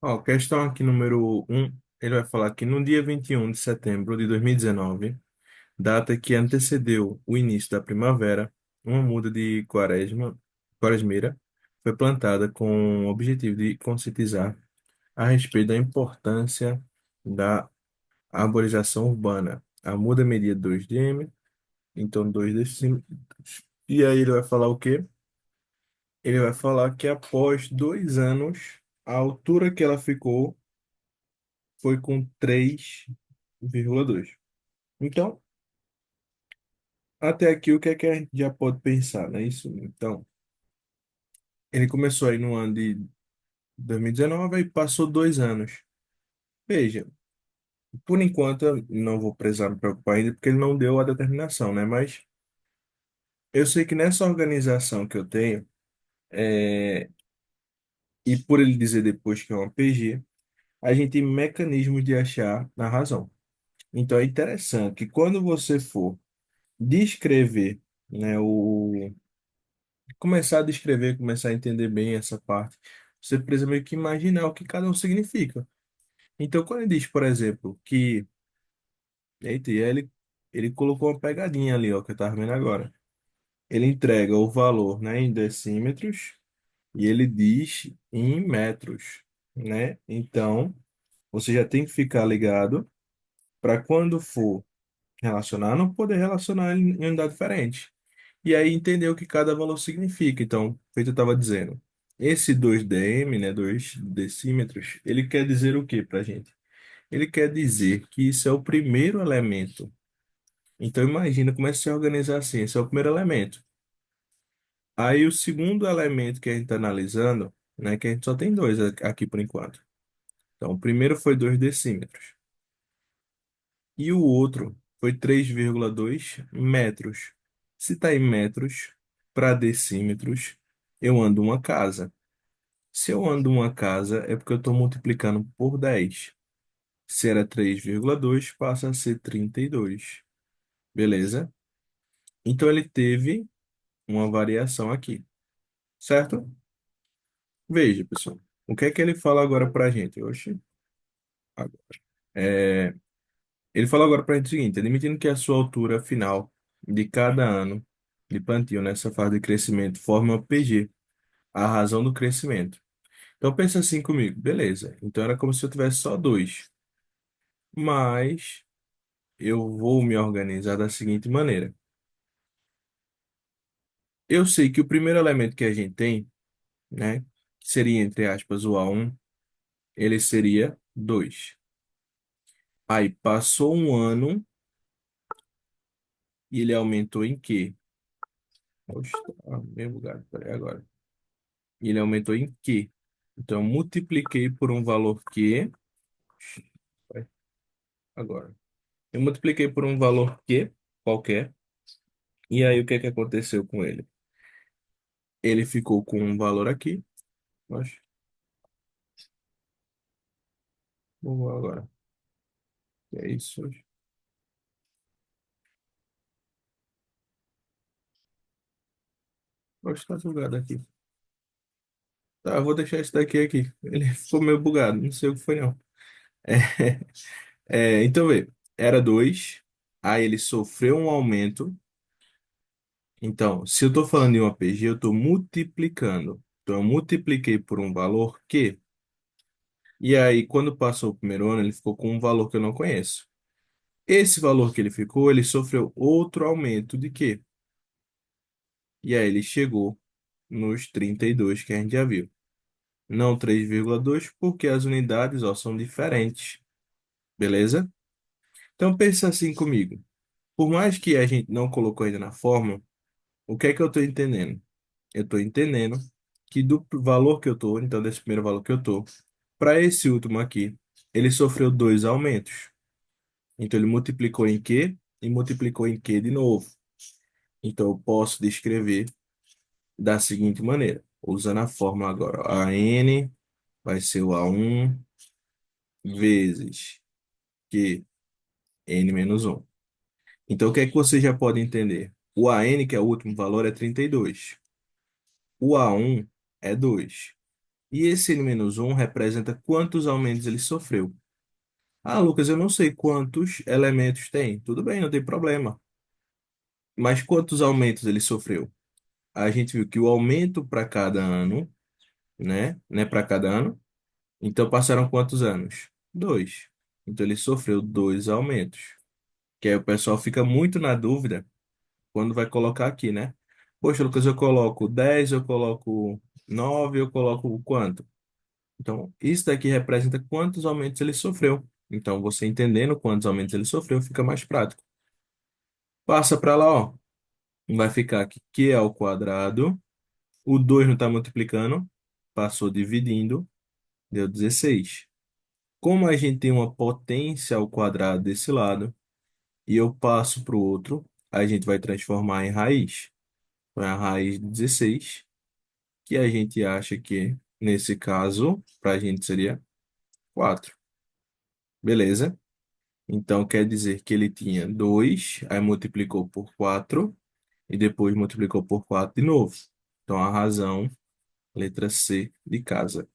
Ó, questão aqui número um, ele vai falar que no dia 21 de setembro de 2019, data que antecedeu o início da primavera, uma muda de quaresmeira foi plantada com o objetivo de conscientizar a respeito da importância da arborização urbana. A muda media 2 dm, então 2 decímetros. E aí ele vai falar o quê? Ele vai falar que após 2 anos, a altura que ela ficou foi com 3,2. Então, até aqui, o que é que a gente já pode pensar, né? Isso, então, ele começou aí no ano de 2019 e passou 2 anos. Veja, por enquanto, eu não vou precisar me preocupar ainda, porque ele não deu a determinação, né? Mas eu sei que nessa organização que eu tenho, e por ele dizer depois que é uma PG, a gente tem mecanismos de achar a razão. Então, é interessante que quando você for descrever, né, começar a descrever, começar a entender bem essa parte, você precisa meio que imaginar o que cada um significa. Então, quando ele diz, por exemplo, que. Eita, e aí ele colocou uma pegadinha ali, ó, que eu tava vendo agora. Ele entrega o valor, né, em decímetros e ele diz em metros, né? Então, você já tem que ficar ligado para quando for relacionar, não poder relacionar em unidade diferente. E aí entender o que cada valor significa. Então, feito eu estava dizendo, esse 2 dm, né, 2 decímetros, ele quer dizer o que para a gente? Ele quer dizer que isso é o primeiro elemento. Então, imagina como é que se organizar assim. Esse é o primeiro elemento. Aí, o segundo elemento que a gente está analisando, né, que a gente só tem dois aqui por enquanto. Então, o primeiro foi 2 decímetros. E o outro foi 3,2 metros. Se está em metros para decímetros, eu ando uma casa. Se eu ando uma casa, é porque eu estou multiplicando por 10. Se era 3,2 passa a ser 32. Beleza? Então ele teve uma variação aqui, certo? Veja, pessoal. O que é que ele fala agora para a gente? Oxe, agora. É, ele fala agora para a gente o seguinte: admitindo que a sua altura final de cada ano de plantio nessa fase de crescimento forma uma PG, a razão do crescimento. Então pensa assim comigo, beleza. Então era como se eu tivesse só dois. Mas eu vou me organizar da seguinte maneira. Eu sei que o primeiro elemento que a gente tem, né, que seria, entre aspas, o A1, ele seria 2. Aí passou um ano e ele aumentou em quê? Oxe, tá meio bugado, peraí agora. E ele aumentou em quê? Então, eu multipliquei por um valor Q, vai, agora. Eu multipliquei por um valor Q qualquer, e aí o que é que aconteceu com ele? Ele ficou com um valor aqui, oxe, vamos lá agora. Que é isso? Oxe, tá bugado aqui. Tá, eu vou deixar isso daqui aqui. Ele ficou meio bugado, não sei o que foi não. Então, vê, era 2, aí ele sofreu um aumento. Então, se eu estou falando de um APG, eu estou multiplicando. Então, eu multipliquei por um valor Q, e aí, quando passou o primeiro ano, ele ficou com um valor que eu não conheço. Esse valor que ele ficou, ele sofreu outro aumento de Q. E aí, ele chegou nos 32 que a gente já viu. Não 3,2, porque as unidades, ó, são diferentes. Beleza? Então, pensa assim comigo. Por mais que a gente não colocou ainda na fórmula, o que é que eu estou entendendo? Eu estou entendendo que do valor que eu estou, então desse primeiro valor que eu estou, para esse último aqui, ele sofreu dois aumentos. Então ele multiplicou em Q e multiplicou em Q de novo. Então eu posso descrever da seguinte maneira, usando a fórmula agora. Ó. A n vai ser o A1 vezes Q, n menos 1. Então o que é que você já pode entender? O AN, que é o último valor, é 32. O A1 é 2. E esse n-1 representa quantos aumentos ele sofreu. Ah, Lucas, eu não sei quantos elementos tem. Tudo bem, não tem problema. Mas quantos aumentos ele sofreu? A gente viu que o aumento para cada ano, né? Né, para cada ano. Então passaram quantos anos? Dois. Então ele sofreu dois aumentos. Que aí o pessoal fica muito na dúvida quando vai colocar aqui, né? Poxa, Lucas, eu coloco 10, eu coloco 9, eu coloco quanto? Então, isso daqui representa quantos aumentos ele sofreu. Então, você entendendo quantos aumentos ele sofreu, fica mais prático. Passa para lá, ó. Vai ficar aqui Q ao quadrado. O 2 não está multiplicando. Passou dividindo. Deu 16. Como a gente tem uma potência ao quadrado desse lado, e eu passo para o outro, a gente vai transformar em raiz. Então, é a raiz de 16, que a gente acha que, nesse caso, para a gente seria 4. Beleza? Então, quer dizer que ele tinha 2, aí multiplicou por 4, e depois multiplicou por 4 de novo. Então, a razão, letra C de casa.